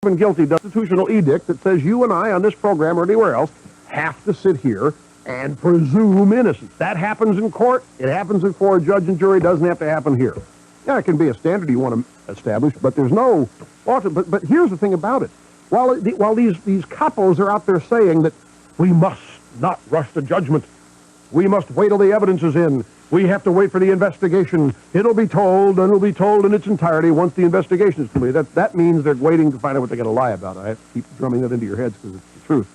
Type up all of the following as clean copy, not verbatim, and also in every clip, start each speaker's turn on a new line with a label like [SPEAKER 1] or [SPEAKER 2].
[SPEAKER 1] been guilty constitutional edict that says you and I on this program or anywhere else have to sit here and presume innocence. That happens in court. It happens before a judge and jury. Doesn't have to happen here. Yeah, it can be a standard you want to establish, but there's no... But here's the thing about it. While these couples are out there saying that we must not rush to judgment, we must wait till the evidence is in, we have to wait for the investigation, it'll be told in its entirety once the investigation is complete. That means they're waiting to find out what they're going to lie about. I have to keep drumming that into your heads because it's the truth.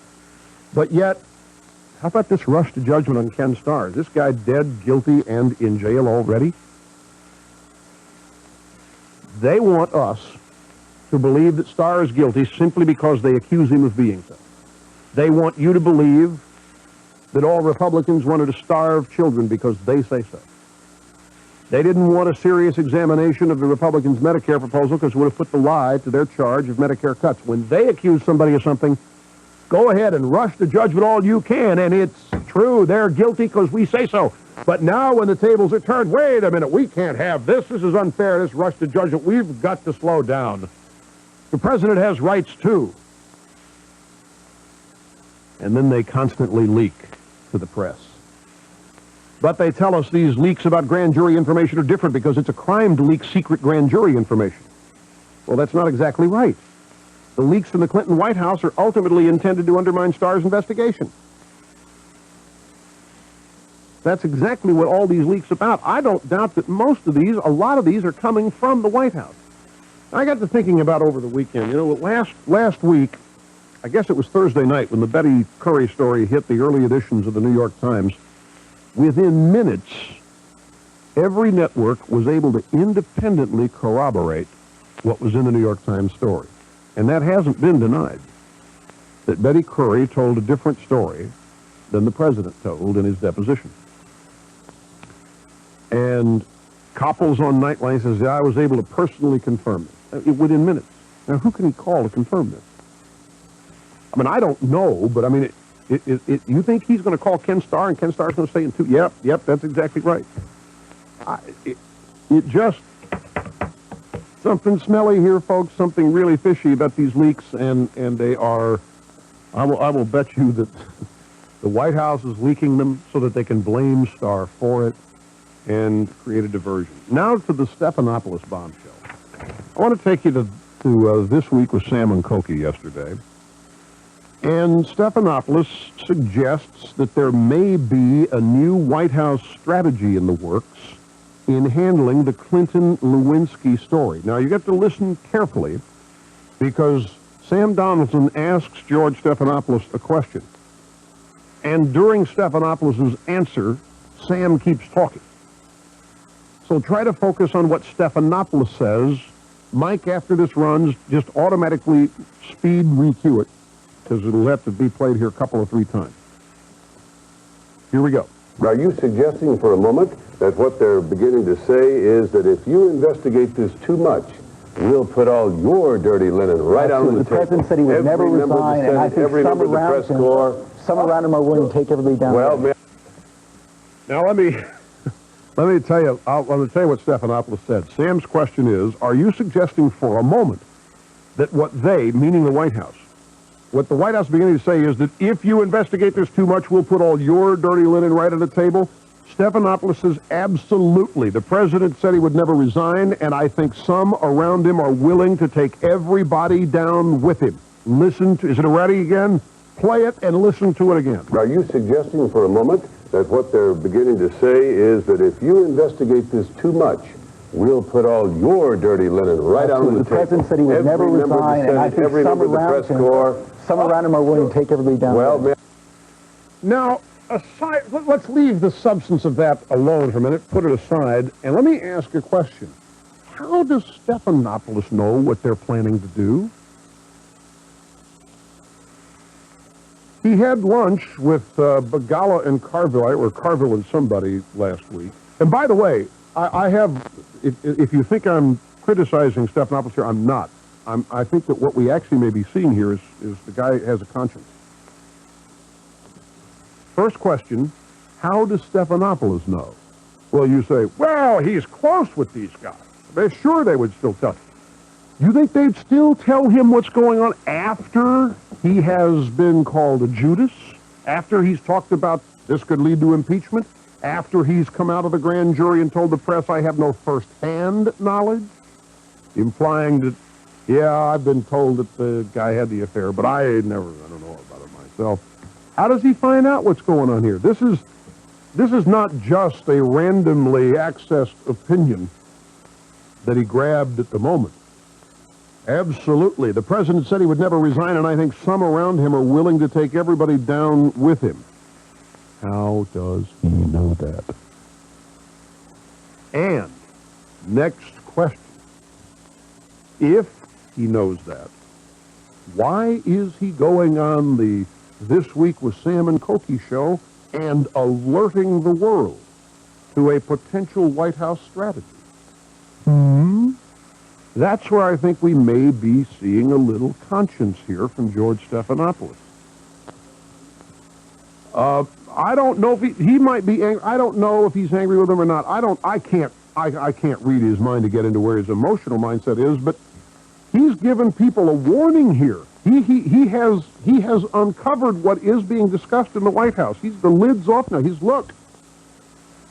[SPEAKER 1] But yet, how about this rush to judgment on Ken Starr? Is this guy dead, guilty, and in jail already? They want us to believe that Starr is guilty simply because they accuse him of being so. They want you to believe that all Republicans wanted to starve children because they say so. They didn't want a serious examination of the Republicans' Medicare proposal because it would have put the lie to their charge of Medicare cuts. When they accuse somebody of something, go ahead and rush to judgment all you can, and it's true, they're guilty because we say so. But now when the tables are turned, wait a minute, we can't have this. This is unfair, this rush to judgment. We've got to slow down. The president has rights too. And then they constantly leak to the press. But they tell us these leaks about grand jury information are different because it's a crime to leak secret grand jury information. Well, that's not exactly right. The leaks from the Clinton White House are ultimately intended to undermine Starr's investigation. That's exactly what all these leaks are about. I don't doubt that a lot of these are coming from the White House. I got to thinking about over the weekend, last week, I guess it was Thursday night when the Betty Curry story hit the early editions of the New York Times. Within minutes, every network was able to independently corroborate what was in the New York Times story. And that hasn't been denied, that Betty Curry told a different story than the president told in his deposition. And Coppels on Nightline says, yeah, I was able to personally confirm it within minutes. Now, who can he call to confirm this? I mean, I don't know, but I mean, you think he's going to call Ken Starr and Ken Starr's going to say in two? Yep, that's exactly right. It just, something smelly here, folks, something really fishy about these leaks, and they are, I will bet you that the White House is leaking them so that they can blame Starr for it and create a diversion. Now to the Stephanopoulos bombshell. I want to take you to This Week with Sam and Cokie yesterday. And Stephanopoulos suggests that there may be a new White House strategy in the works in handling the Clinton-Lewinsky story. Now, you have to listen carefully because Sam Donaldson asks George Stephanopoulos a question. And during Stephanopoulos' answer, Sam keeps talking. So try to focus on what Stephanopoulos says. Mike, after this runs, just automatically speed recue it, because it'll have to be played here a couple or three times. Here we go.
[SPEAKER 2] Are you suggesting for a moment that what they're beginning to say is that if you investigate this too much, we'll put all your dirty linen right out on the table?
[SPEAKER 3] The president said he would never resign, and I think some around him are willing to take everybody down.
[SPEAKER 2] Well,
[SPEAKER 1] now let me tell you. I'm going to tell you what Stephanopoulos said. Sam's question is: are you suggesting for a moment that what they, meaning the White House, what the White House is beginning to say is that if you investigate this too much, we'll put all your dirty linen right on the table? Stephanopoulos says absolutely. The president said he would never resign, and I think some around him are willing to take everybody down with him. Listen to, is it ready again? Play it and listen to it again.
[SPEAKER 2] Are you suggesting for a moment that what they're beginning to say is that if you investigate this too much, we'll put all your dirty linen right out on the table?
[SPEAKER 3] The president said he would never resign, and I think some around him are willing to take everybody down.
[SPEAKER 2] Well,
[SPEAKER 1] now, let's leave the substance of that alone for a minute, put it aside, and let me ask a question. How does Stephanopoulos know what they're planning to do? He had lunch with Begala and Carville, or Carville and somebody last week. And by the way, I have, if you think I'm criticizing Stephanopoulos here, I'm not. I think that what we actually may be seeing here is the guy has a conscience. First question, how does Stephanopoulos know? Well, you say, well, he's close with these guys. They're sure they would still tell. You think they'd still tell him what's going on after he has been called a Judas? After he's talked about this could lead to impeachment? After he's come out of the grand jury and told the press I have no first-hand knowledge? Implying that, yeah, I've been told that the guy had the affair, but I don't know about it myself. How does he find out what's going on here? This is not just a randomly accessed opinion that he grabbed at the moment. Absolutely. The president said he would never resign, and I think some around him are willing to take everybody down with him. How does he know that? And, next question. If he knows that, why is he going on the This Week with Sam and Cokie show and alerting the world to a potential White House strategy? That's where I think we may be seeing a little conscience here from George Stephanopoulos. I don't know if he might be angry. I don't know if he's angry with him or not. I can't read his mind to get into where his emotional mindset is, but he's given people a warning here. He has uncovered what is being discussed in the White House. The lid's off now. Look,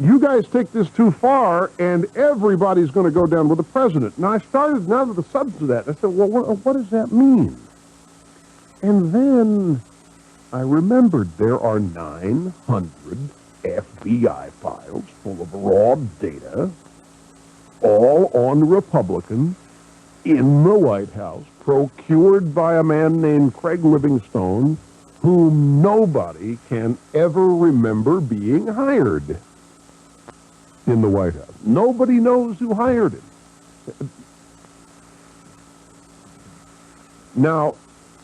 [SPEAKER 1] you guys take this too far, and everybody's going to go down with the president. Now, I started now to the substance of that. I said, well, what does that mean? And then I remembered there are 900 FBI files full of raw data, all on Republicans in the White House, procured by a man named Craig Livingstone, whom nobody can ever remember being hired in the White House. Nobody knows who hired him. Now,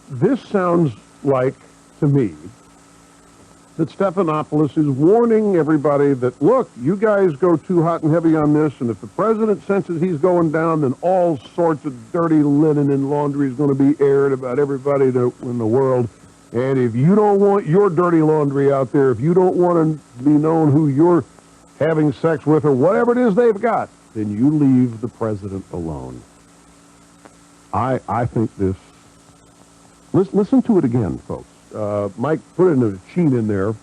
[SPEAKER 1] this sounds like, to me, that Stephanopoulos is warning everybody that, look, you guys go too hot and heavy on this, and if the president senses he's going down, then all sorts of dirty linen and laundry is going to be aired about everybody in the world. And if you don't want your dirty laundry out there, if you don't want to be known who you're having sex with or whatever it is they've got, then you leave the president alone. I think this... Listen to it again, folks. Mike, put in a sheen in there.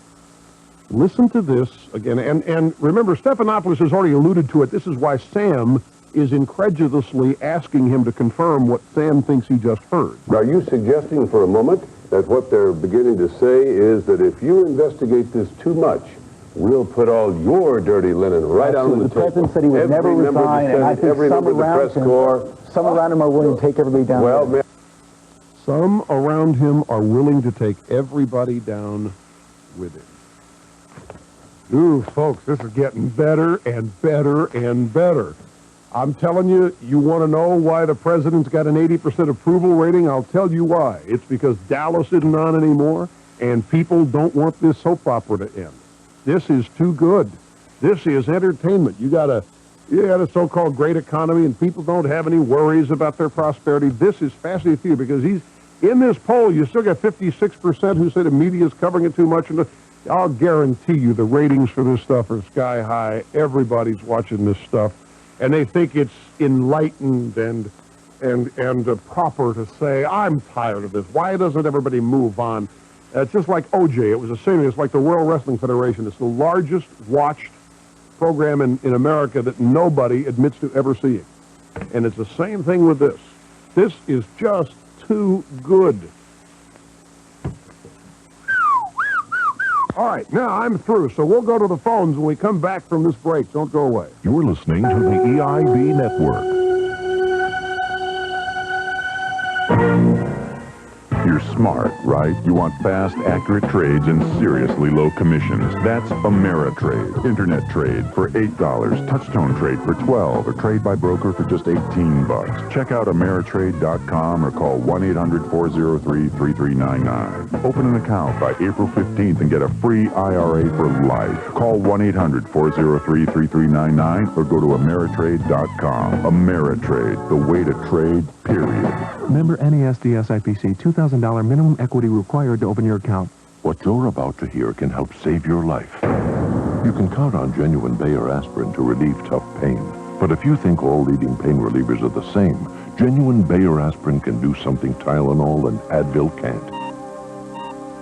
[SPEAKER 1] Listen to this again. And remember, Stephanopoulos has already alluded to it. This is why Sam is incredulously asking him to confirm what Sam thinks he just heard.
[SPEAKER 2] Are you suggesting for a moment that what they're beginning to say is that if you investigate this too much, we'll put all your dirty linen right out on the table?
[SPEAKER 3] The president said he would never resign, and I think some around him are willing to take everybody down.
[SPEAKER 2] Well, man.
[SPEAKER 1] Some around him are willing to take everybody down with him. Ooh, folks, this is getting better and better and better. I'm telling you, you want to know why the president's got an 80% approval rating? I'll tell you why. It's because Dallas isn't on anymore, and people don't want this soap opera to end. This is too good. This is entertainment. You got a so-called great economy, and people don't have any worries about their prosperity. This is fascinating for you because in this poll, you still got 56% who say the media is covering it too much. And I'll guarantee you the ratings for this stuff are sky high. Everybody's watching this stuff, and they think it's enlightened and proper to say, I'm tired of this. Why doesn't everybody move on? It's just like OJ. It was the same. It's like the World Wrestling Federation. It's the largest watched program in America that nobody admits to ever seeing. And it's the same thing with this. This is just too good. All right, now I'm through, so we'll go to the phones when we come back from this break. Don't go away.
[SPEAKER 4] You're listening to the EIB Network. You're smart, right? You want fast, accurate trades and seriously low commissions. That's Ameritrade. Internet trade for $8. Touchtone trade for $12. Or trade by broker for just $18. Check out Ameritrade.com or call 1-800-403-3399. Open an account by April 15th and get a free IRA for life. Call 1-800-403-3399 or go to Ameritrade.com. Ameritrade, the way to trade, period.
[SPEAKER 5] Member NASD SIPC, $2,000 minimum equity required to open your account.
[SPEAKER 4] What you're about to hear can help save your life. You can count on genuine Bayer aspirin to relieve tough pain. But if you think all leading pain relievers are the same, genuine Bayer aspirin can do something Tylenol and Advil can't.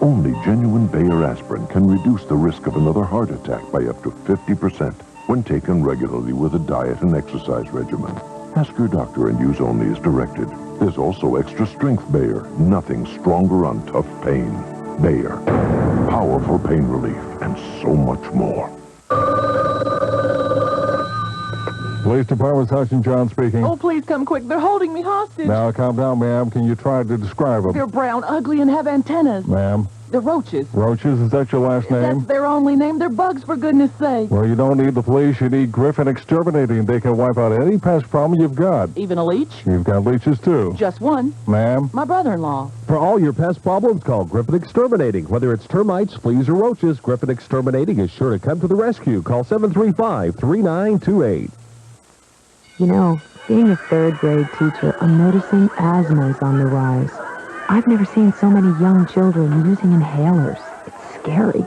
[SPEAKER 4] Only genuine Bayer aspirin can reduce the risk of another heart attack by up to 50% when taken regularly with a diet and exercise regimen. Ask your doctor and use only as directed. There's also extra strength Bayer, nothing stronger on tough pain. Bayer, powerful pain relief, and so much more.
[SPEAKER 6] Police Department, Sergeant John speaking.
[SPEAKER 7] Oh, please come quick. They're holding me hostage.
[SPEAKER 6] Now, calm down, ma'am. Can you try to describe them?
[SPEAKER 7] They're brown, ugly, and have antennas.
[SPEAKER 6] Ma'am?
[SPEAKER 7] They're roaches.
[SPEAKER 6] Roaches, is that your last name?
[SPEAKER 7] That's their only name. They're bugs, for goodness sake.
[SPEAKER 6] Well, you don't need the police. You need Griffin Exterminating. They can wipe out any pest problem you've got.
[SPEAKER 7] Even a leech?
[SPEAKER 6] You've got leeches, too.
[SPEAKER 7] Just one.
[SPEAKER 6] Ma'am?
[SPEAKER 7] My brother-in-law.
[SPEAKER 1] For all your pest problems, call Griffin Exterminating. Whether it's termites, fleas, or roaches, Griffin Exterminating is sure to come to the rescue. Call 735-3928.
[SPEAKER 8] You know, being a third-grade teacher, I'm noticing asthma is on the rise. I've never seen so many young children using inhalers. It's scary.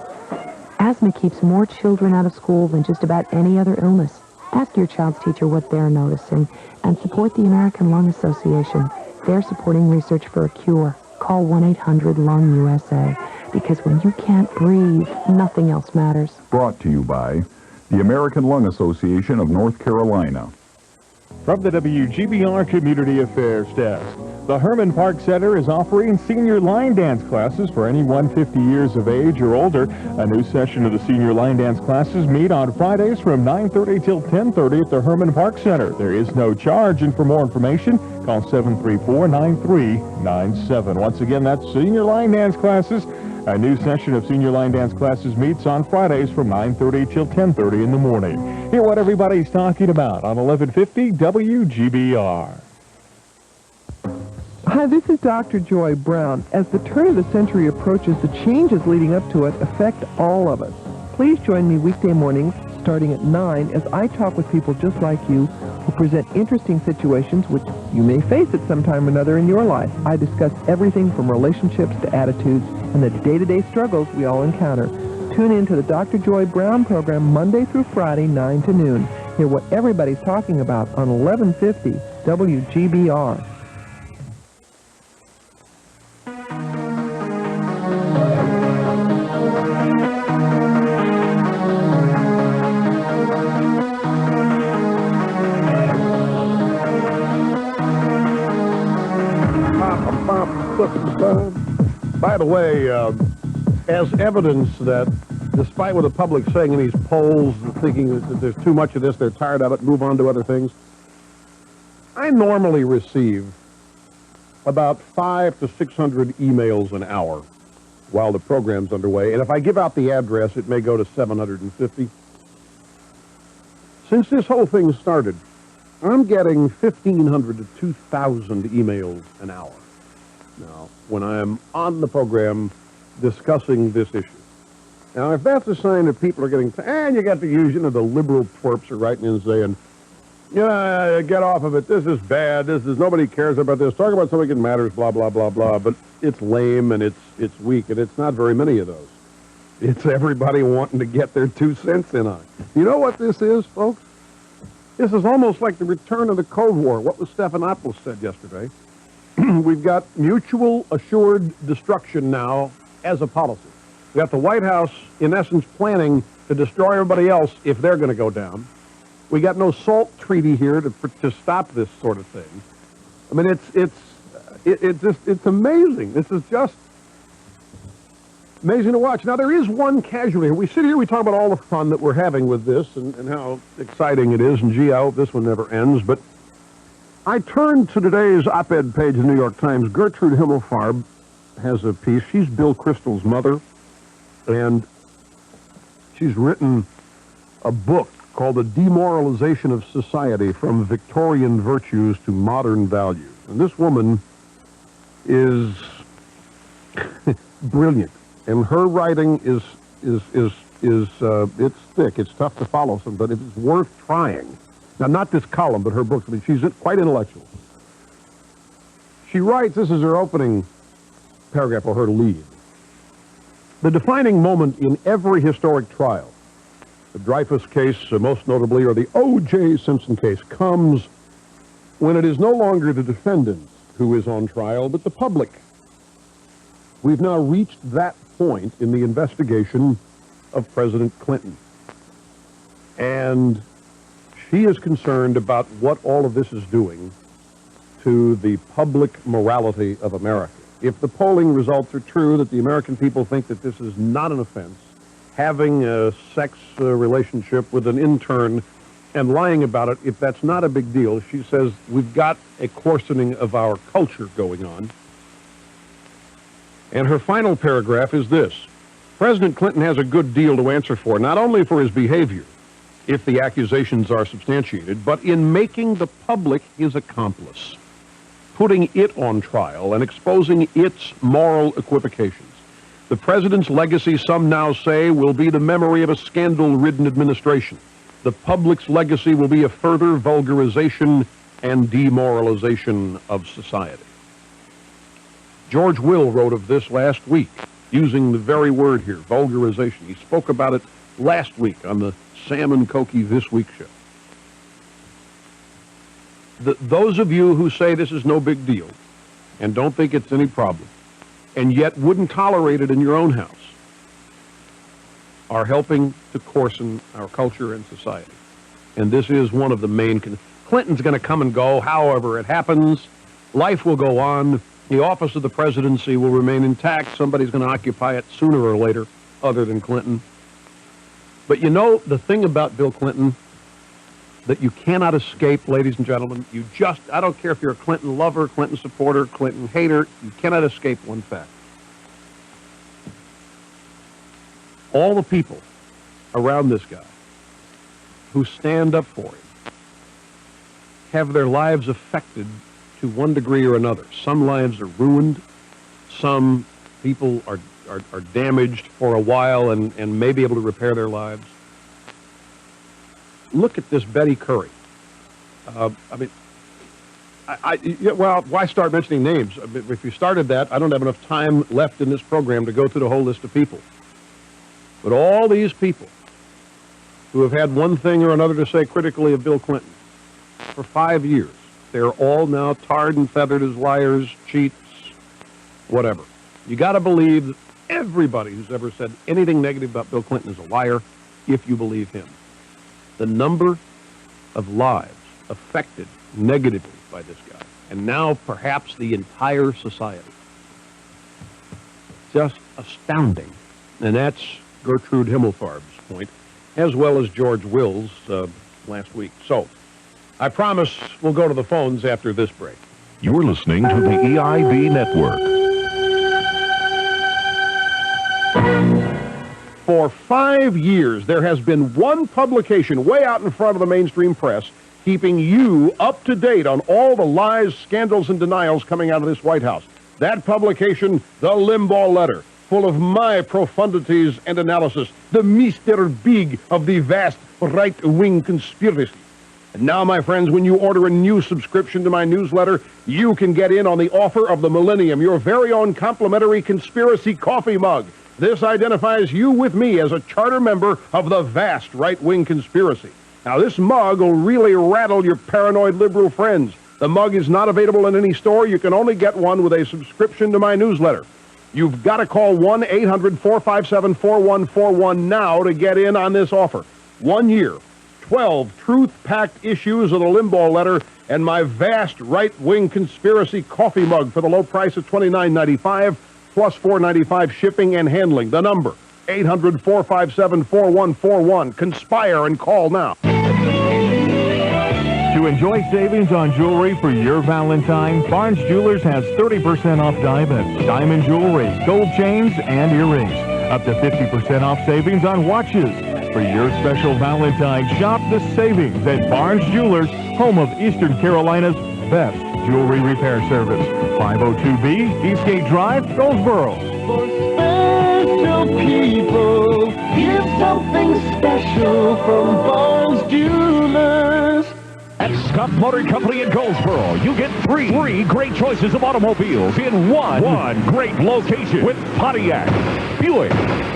[SPEAKER 8] Asthma keeps more children out of school than just about any other illness. Ask your child's teacher what they're noticing and support the American Lung Association. They're supporting research for a cure. Call 1-800-LUNG-USA because when you can't breathe, nothing else matters.
[SPEAKER 9] Brought to you by the American Lung Association of North Carolina.
[SPEAKER 10] From the WGBR Community Affairs Desk, the Herman Park Center is offering senior line dance classes for anyone 50 years of age or older. A new session of the senior line dance classes meet on Fridays from 9:30 till 10:30 at the Herman Park Center. There is no charge, and for more information, call 734-9397. Once again, that's senior line dance classes. A new session of senior line dance classes meets on Fridays from 9:30 till 10:30 in the morning. Hear what everybody's talking about on 1150 WGBR.
[SPEAKER 11] Hi, this is Dr. Joy Brown. As the turn of the century approaches, the changes leading up to it affect all of us. Please join me weekday mornings starting at 9 as I talk with people just like you who present interesting situations which you may face at some time or another in your life. I discuss everything from relationships to attitudes and the day-to-day struggles we all encounter. Tune in to the Dr. Joy Brown program Monday through Friday, 9 to noon. Hear what everybody's talking about on 1150 WGBR.
[SPEAKER 1] By the way, as evidence that despite what the public's saying in these polls, thinking that there's too much of this, they're tired of it, move on to other things, I normally receive about 500 to 600 emails an hour while the program's underway. And if I give out the address, it may go to 750. Since this whole thing started, I'm getting 1,500 to 2,000 emails an hour now when I'm on the program discussing this issue. Now, if that's a sign that people are getting, and you got the usual, the liberal twerps are writing in saying, yeah, get off of it, this is bad, nobody cares about this, talk about something that matters, blah, blah, blah, blah, but it's lame and it's weak, and it's not very many of those. It's everybody wanting to get their 2 cents in on it. You know what this is, folks? This is almost like the return of the Cold War. What was Stephanopoulos said yesterday? We've got mutual assured destruction now as a policy. We got the White House, in essence, planning to destroy everybody else if they're going to go down. We got no SALT treaty here to stop this sort of thing. I mean, it's amazing. This is just amazing to watch. Now, there is one casualty. We sit here, we talk about all the fun that we're having with this and how exciting it is, and gee, I hope this one never ends, but I turned to today's op-ed page of the New York Times. Gertrude Himmelfarb has a piece. She's Bill Kristol's mother, and she's written a book called The Demoralization of Society, From Victorian Virtues to Modern Values. And this woman is brilliant, and her writing is it's thick. It's tough to follow some, but it's worth trying. Now, not this column, but her books. I mean, she's quite intellectual. She writes, this is her opening paragraph, or her lead. The defining moment in every historic trial the Dreyfus case, most notably, or the O.J. Simpson case, comes when it is no longer the defendant who is on trial, but the public. We've now reached that point in the investigation of President Clinton. And she is concerned about what all of this is doing to the public morality of America. If the polling results are true, that the American people think that this is not an offense, having a sex relationship with an intern and lying about it, if that's not a big deal, she says we've got a coarsening of our culture going on. And her final paragraph is this: President Clinton has a good deal to answer for, not only for his behavior, if the accusations are substantiated, but in making the public his accomplice, putting it on trial and exposing its moral equivocations. The president's legacy, some now say, will be the memory of a scandal-ridden administration. The public's legacy will be a further vulgarization and demoralization of society. George Will wrote of this last week, using the very word here, vulgarization. He spoke about it last week on the Sam and Cokie This Week show. Those of you who say this is no big deal and don't think it's any problem, and yet wouldn't tolerate it in your own house, are helping to coarsen our culture and society. And this is one of the main... Clinton's going to come and go, however it happens. Life will go on. The office of the presidency will remain intact. Somebody's going to occupy it sooner or later, other than Clinton. But you know, the thing about Bill Clinton that you cannot escape, ladies and gentlemen, I don't care if you're a Clinton lover, Clinton supporter, Clinton hater, you cannot escape one fact. All the people around this guy who stand up for him have their lives affected to one degree or another. Some lives are ruined. Some people are damaged for a while and may be able to repair their lives. Look at this Betty Curry. Well, why start mentioning names? If you started that, I don't have enough time left in this program to go through the whole list of people. But all these people who have had one thing or another to say critically of Bill Clinton for 5 years, they're all now tarred and feathered as liars, cheats, whatever. You got to believe that everybody who's ever said anything negative about Bill Clinton is a liar if you believe him. The number of lives affected negatively by this guy, and now perhaps the entire society. Just astounding. And that's Gertrude Himmelfarb's point, as well as George Will's last week. So, I promise we'll go to the phones after this break.
[SPEAKER 4] You're listening to the EIB Network.
[SPEAKER 1] For 5 years, there has been one publication way out in front of the mainstream press keeping you up to date on all the lies, scandals, and denials coming out of this White House. That publication, The Limbaugh Letter, full of my profundities and analysis, the Mr. Big of the vast right-wing conspiracy. And now, my friends, when you order a new subscription to my newsletter, you can get in on the offer of the millennium, your very own complimentary conspiracy coffee mug. This identifies you with me as a charter member of the vast right-wing conspiracy. Now, this mug will really rattle your paranoid liberal friends. The mug is not available in any store. You can only get one with a subscription to my newsletter. You've got to call 1-800-457-4141 now to get in on this offer. 1 year, 12 truth-packed issues of the Limbaugh Letter, and my vast right-wing conspiracy coffee mug for the low price of $29.95. plus $4.95 shipping and handling. The number, 800-457-4141. Conspire and call now.
[SPEAKER 10] To enjoy savings on jewelry for your Valentine, Barnes Jewelers has 30% off diamond jewelry, gold chains, and earrings. Up to 50% off savings on watches. For your special Valentine, shop the savings at Barnes Jewelers, home of Eastern Carolina's best jewelry repair service. 502B, Eastgate Drive, Goldsboro.
[SPEAKER 12] For special people, here's something special from Barnes Jewelers.
[SPEAKER 13] At Scott Motor Company in Goldsboro, you get Three great choices of automobiles in one great location with Pontiac, Buick,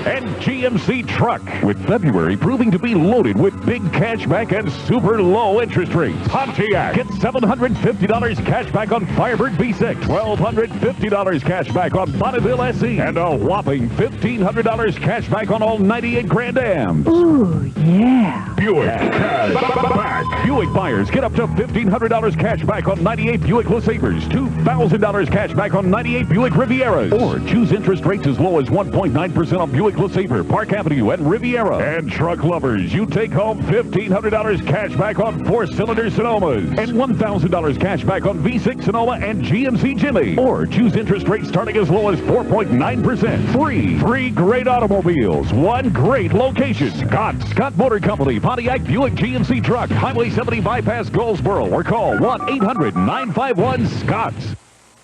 [SPEAKER 13] and GMC truck. With February proving to be loaded with big cashback and super low interest rates. Pontiac, get $750 cashback on Firebird V6, $1,250 cashback on Bonneville SE, and a whopping $1,500 cashback on all 98 Grand Ams.
[SPEAKER 8] Ooh, yeah.
[SPEAKER 13] Buick Cash. Buick buyers get up to $1,500 cash back on 98 Buick LeSabres, $2,000 cash back on 98 Buick Rivieras, or choose interest rates as low as 1.9% on Buick LeSabre, Park Avenue, and Riviera. And truck lovers, you take home $1,500 cash back on 4-cylinder Sonomas, and $1,000 cash back on V6 Sonoma and GMC Jimmy, or choose interest rates starting as low as 4.9%. Three great automobiles, one great location. Scott Motor Company, Pontiac, Buick, GMC truck, Highway 70 bypass Goldsboro, or call 1-800-951-SCOTTS.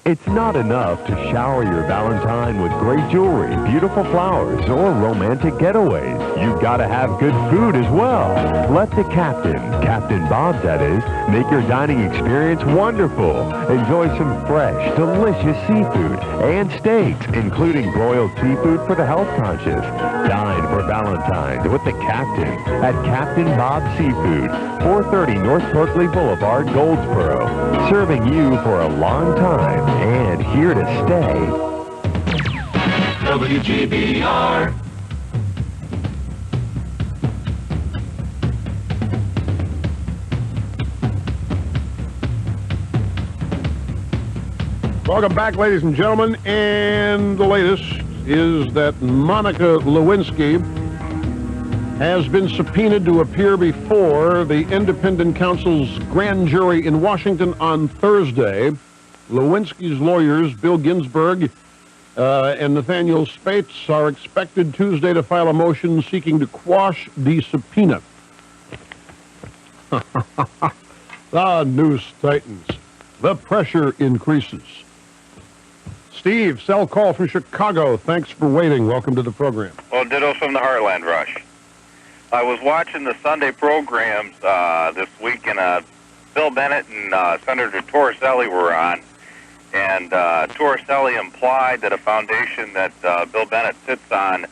[SPEAKER 14] It's not enough to shower your Valentine with great jewelry, beautiful flowers, or romantic getaways. You've got to have good food as well. Let the Captain Bob's that is, make your dining experience wonderful. Enjoy some fresh, delicious seafood and steaks, including broiled seafood for the health conscious. Dine for Valentine's with the Captain at Captain Bob's Seafood, 430 North Berkeley Boulevard, Goldsboro. Serving you for a long time and here to stay.
[SPEAKER 12] WGBR.
[SPEAKER 1] Welcome back, ladies and gentlemen, and the latest is that Monica Lewinsky has been subpoenaed to appear before the Independent Counsel's grand jury in Washington on Thursday. Lewinsky's lawyers, Bill Ginsburg and Nathaniel Spates, are expected Tuesday to file a motion seeking to quash the subpoena. The noose tightens. The pressure increases. Steve, cell call from Chicago. Thanks for waiting. Welcome to the program.
[SPEAKER 15] Well, ditto from the Heartland Rush. I was watching the Sunday programs this week, and Bill Bennett and Senator Torricelli were on, and Torricelli implied that a foundation that Bill Bennett sits on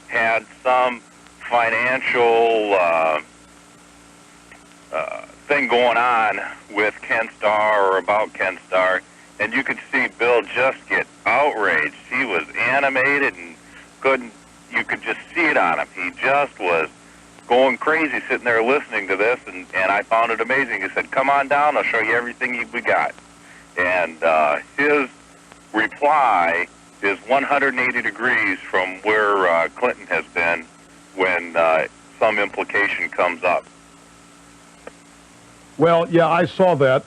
[SPEAKER 15] had some financial thing going on with Ken Starr or about Ken Starr, and you could see Bill just get outraged. He was animated and you could just see it on him. He just was going crazy sitting there listening to this, and I found it amazing. He said, "Come on down, I'll show you everything we got." And his reply is 180 degrees from where Clinton has been when some implication comes up.
[SPEAKER 1] Well, yeah, I saw that.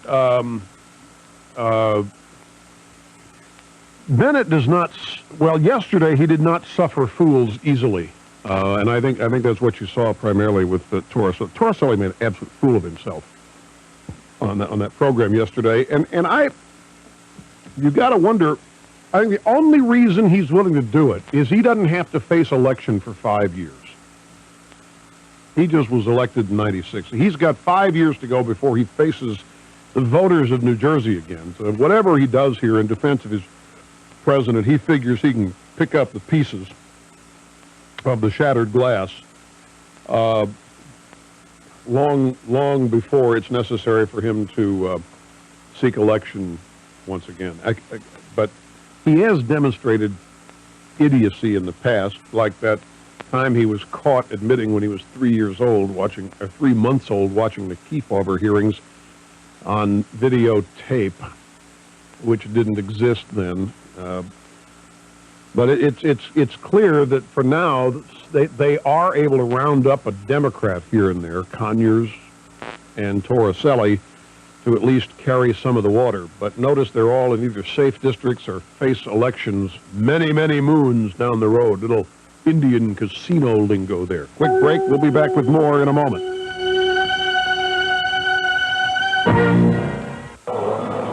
[SPEAKER 1] Bennett does not. Well, yesterday he did not suffer fools easily, and I think that's what you saw primarily with Torricelli. Torricelli made an absolute fool of himself on that program yesterday, and you got to wonder. I think the only reason he's willing to do it is he doesn't have to face election for 5 years. He just was elected in '96. He's got 5 years to go before he faces the voters of New Jersey again. So whatever he does here in defense of his president, he figures he can pick up the pieces of the shattered glass long before it's necessary for him to seek election once again. But he has demonstrated idiocy in the past, like that time he was caught admitting when he was 3 months old watching the Kefauver hearings on videotape, which didn't exist then. But it's clear that for now they are able to round up a Democrat here and there, Conyers and Torricelli, to at least carry some of the water. But notice they're all in either safe districts or face elections many, many moons down the road. Little Indian casino lingo there. Quick break. We'll be back with more in a moment.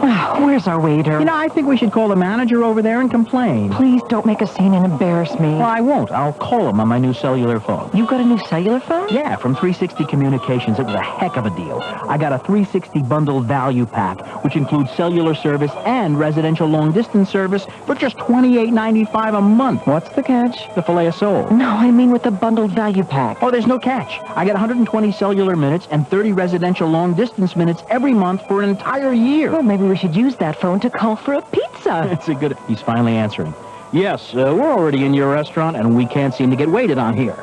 [SPEAKER 8] Wow,
[SPEAKER 16] Where's our waiter?
[SPEAKER 17] I think we should call the manager over there and complain.
[SPEAKER 16] Please don't make a scene and embarrass me.
[SPEAKER 17] Well, I won't. I'll call him on my new cellular phone.
[SPEAKER 16] You got a new cellular phone?
[SPEAKER 17] Yeah, from 360 Communications. It was a heck of a deal. I got a 360 bundled value pack, which includes cellular service and residential long-distance service for just $28.95 a month.
[SPEAKER 16] What's the catch?
[SPEAKER 17] The filet of sole.
[SPEAKER 16] No, I mean with the bundled value pack.
[SPEAKER 17] Oh, there's no catch. I get 120 cellular minutes and 30 residential long-distance minutes every month for an entire year.
[SPEAKER 16] Well, maybe we should use that phone to call for a pizza.
[SPEAKER 17] It's a good... He's finally answering. Yes, we're already in your restaurant, and we can't seem to get waited on here.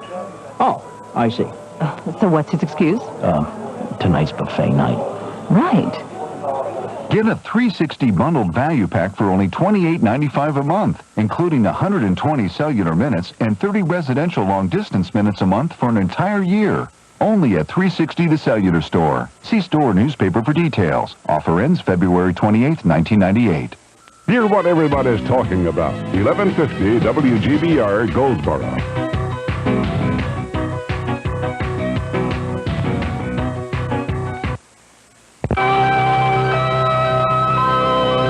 [SPEAKER 17] Oh, I see.
[SPEAKER 16] So what's his excuse?
[SPEAKER 17] Tonight's buffet night.
[SPEAKER 16] Right.
[SPEAKER 9] Get a 360 bundled value pack for only $28.95 a month, including 120 cellular minutes and 30 residential long-distance minutes a month for an entire year. Only at 360 The Cellular Store. See store newspaper for details. Offer ends February 28, 1998.
[SPEAKER 6] Hear what everybody's talking about. 1150 WGBR Goldsboro.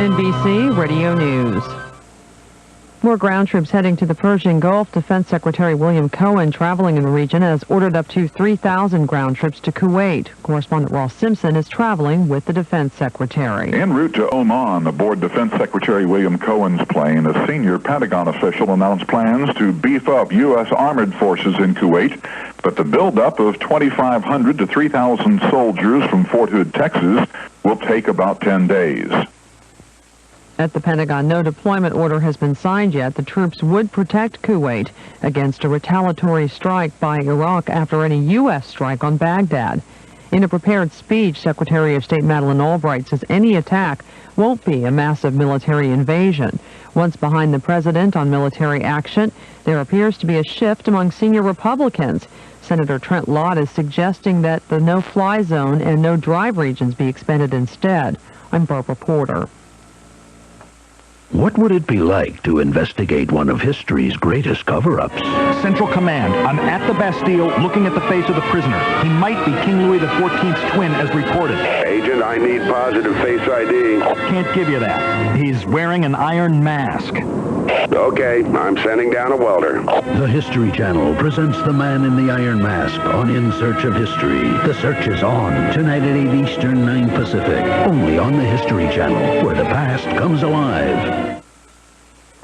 [SPEAKER 18] NBC Radio News. More ground troops heading to the Persian Gulf. Defense Secretary William Cohen, traveling in the region, has ordered up to 3,000 ground troops to Kuwait. Correspondent Ross Simpson is traveling with the Defense Secretary.
[SPEAKER 4] En route to Oman, aboard Defense Secretary William Cohen's plane, a senior Pentagon official announced plans to beef up U.S. armored forces in Kuwait, but the buildup of 2,500 to 3,000 soldiers from Fort Hood, Texas, will take about 10 days.
[SPEAKER 18] At the Pentagon, no deployment order has been signed yet. The troops would protect Kuwait against a retaliatory strike by Iraq after any U.S. strike on Baghdad. In a prepared speech, Secretary of State Madeleine Albright says any attack won't be a massive military invasion. Once behind the president on military action, there appears to be a shift among senior Republicans. Senator Trent Lott is suggesting that the no-fly zone and no-drive regions be expanded instead. I'm Barbara Porter.
[SPEAKER 19] What would it be like to investigate one of history's greatest cover-ups?
[SPEAKER 13] Central Command. I'm at the Bastille looking at the face of the prisoner. He might be King Louis XIV's twin as reported.
[SPEAKER 2] Agent, I need positive face ID.
[SPEAKER 13] Can't give you that. He's wearing an iron mask.
[SPEAKER 2] Okay, I'm sending down a welder.
[SPEAKER 19] The History Channel presents The Man in the Iron Mask on In Search of History. The search is on, tonight at 8 Eastern, 9 Pacific. Only on the History Channel, where the past comes alive.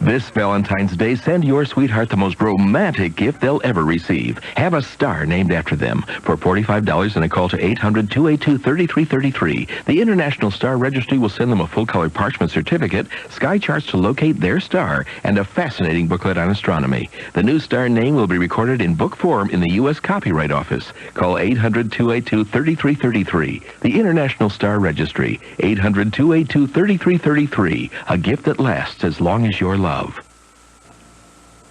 [SPEAKER 20] This Valentine's Day, send your sweetheart the most romantic gift they'll ever receive. Have a star named after them. For $45 and a call to 800-282-3333. The International Star Registry will send them a full-color parchment certificate, sky charts to locate their star, and a fascinating booklet on astronomy. The new star name will be recorded in book form in the U.S. Copyright Office. Call 800-282-3333. The International Star Registry. 800-282-3333. A gift that lasts as long as your love.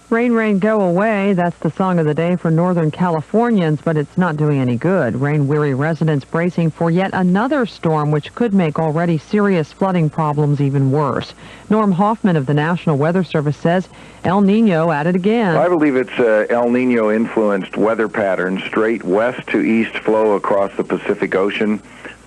[SPEAKER 18] Rain, rain, go away. That's the song of the day for Northern Californians, but it's not doing any good. Rain-weary residents bracing for yet another storm, which could make already serious flooding problems even worse. Norm Hoffman of the National Weather Service says El Nino at it again.
[SPEAKER 21] I believe it's El Nino-influenced weather pattern, straight west to east flow across the Pacific Ocean,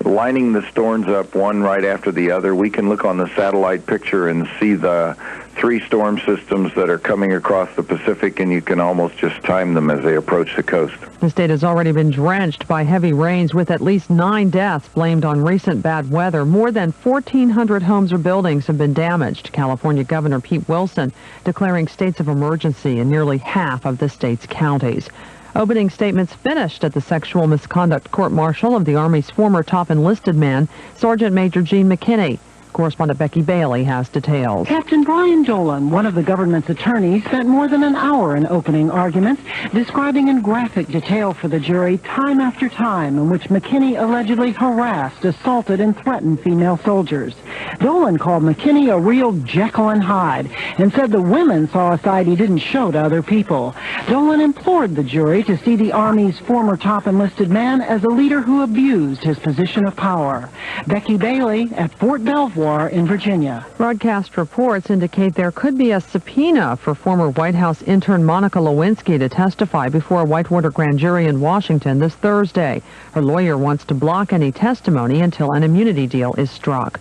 [SPEAKER 21] lining the storms up one right after the other. We can look on the satellite picture and see the three storm systems that are coming across the Pacific, and you can almost just time them as they approach the coast.
[SPEAKER 18] The state has already been drenched by heavy rains, with at least 9 deaths blamed on recent bad weather. More than 1,400 homes or buildings have been damaged. California Governor Pete Wilson declaring states of emergency in nearly half of the state's counties. Opening statements finished at the sexual misconduct court-martial of the Army's former top enlisted man, Sergeant Major Gene McKinney. Correspondent Becky Bailey has details.
[SPEAKER 22] Captain Brian Dolan, one of the government's attorneys, spent more than an hour in opening arguments, describing in graphic detail for the jury time after time in which McKinney allegedly harassed, assaulted, and threatened female soldiers. Dolan called McKinney a real Jekyll and Hyde and said the women saw a side he didn't show to other people. Dolan implored the jury to see the Army's former top enlisted man as a leader who abused his position of power. Becky Bailey at Fort Belvoir in Virginia.
[SPEAKER 18] Broadcast reports indicate there could be a subpoena for former White House intern Monica Lewinsky to testify before a Whitewater grand jury in Washington this Thursday. Her lawyer wants to block any testimony until an immunity deal is struck.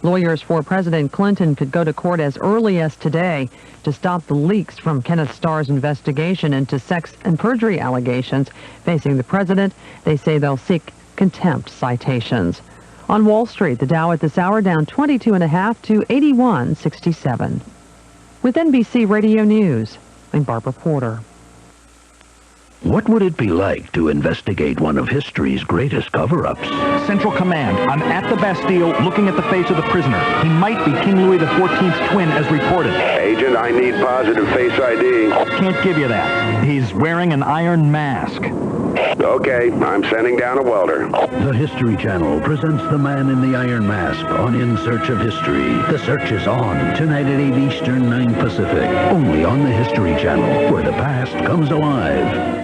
[SPEAKER 18] Lawyers for President Clinton could go to court as early as today to stop the leaks from Kenneth Starr's investigation into sex and perjury allegations facing the president. They say they'll seek contempt citations. On Wall Street, the Dow at this hour down 22.5 to 81.67. With NBC Radio News, I'm Barbara Porter.
[SPEAKER 19] What would it be like to investigate one of history's greatest cover-ups?
[SPEAKER 17] Central Command, I'm at the Bastille looking at the face of the prisoner. He might be King Louis XIV's twin as reported.
[SPEAKER 2] Agent, I need positive face ID.
[SPEAKER 17] Can't give you that. He's wearing an iron mask.
[SPEAKER 2] Okay, I'm sending down a welder.
[SPEAKER 19] The History Channel presents The Man in the Iron Mask on In Search of History. The search is on, tonight at 8 Eastern, 9 Pacific. Only on the History Channel, where the past comes alive.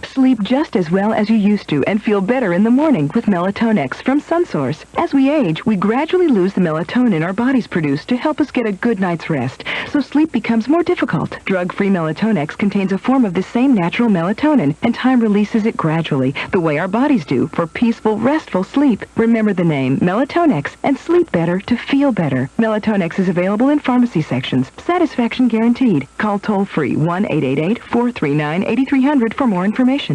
[SPEAKER 3] Sleep just as well as you used to and feel better in the morning with Melatonex from SunSource. As we age, we gradually lose the melatonin our bodies produce to help us get a good night's rest, so sleep becomes more difficult. Drug-free Melatonex contains a form of the same natural melatonin, and time releases it gradually, the way our bodies do, for peaceful, restful sleep. Remember the name, Melatonex, and sleep better to feel better. Melatonex is available in pharmacy sections. Satisfaction guaranteed. Call toll-free 1-888-439-8300 for more information.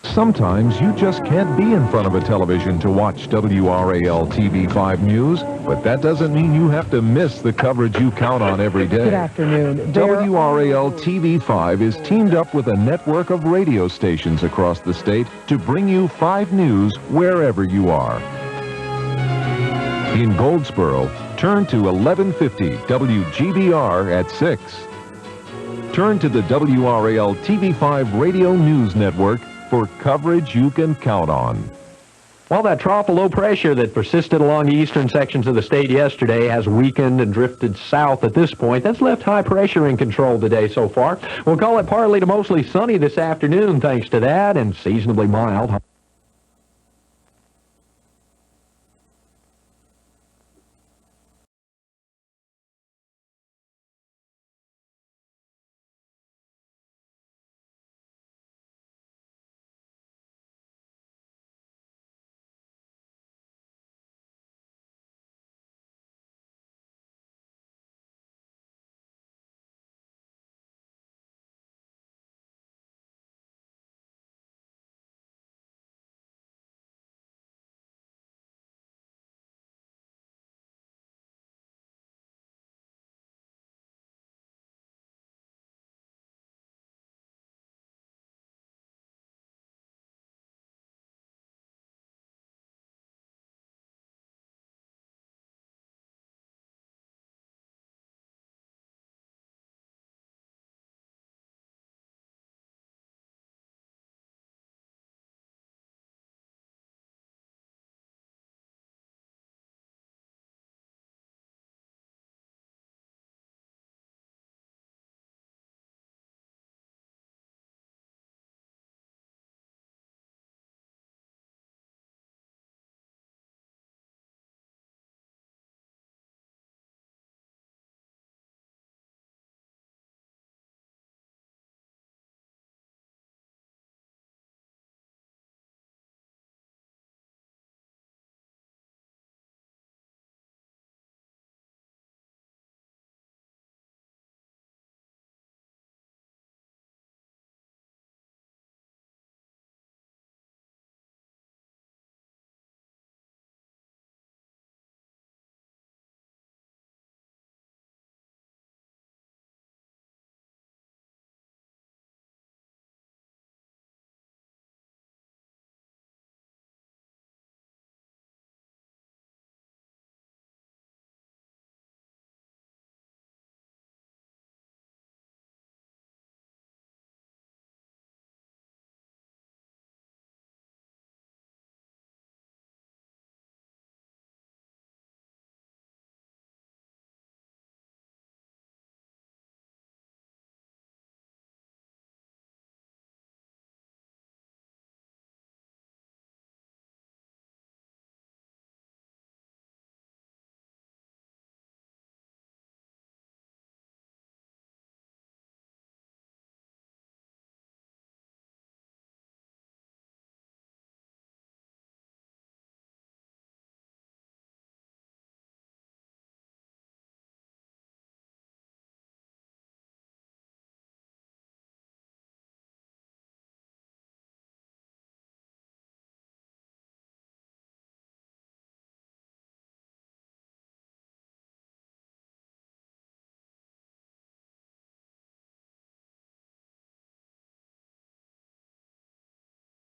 [SPEAKER 6] Sometimes you just can't be in front of a television to watch WRAL TV5 News, but that doesn't mean you have to miss the coverage you count on every day.
[SPEAKER 11] Good afternoon.
[SPEAKER 6] WRAL TV5 is teamed up with a network of radio stations across the state to bring you 5 News wherever you are. In Goldsboro, turn to 1150 WGBR at 6. Turn to the WRAL TV5 Radio News Network for coverage you can count on.
[SPEAKER 5] Well, that trough of low pressure that persisted along the eastern sections of the state yesterday has weakened and drifted south at this point. That's left high pressure in control today so far. We'll call it partly to mostly sunny this afternoon thanks to that, and seasonably mild.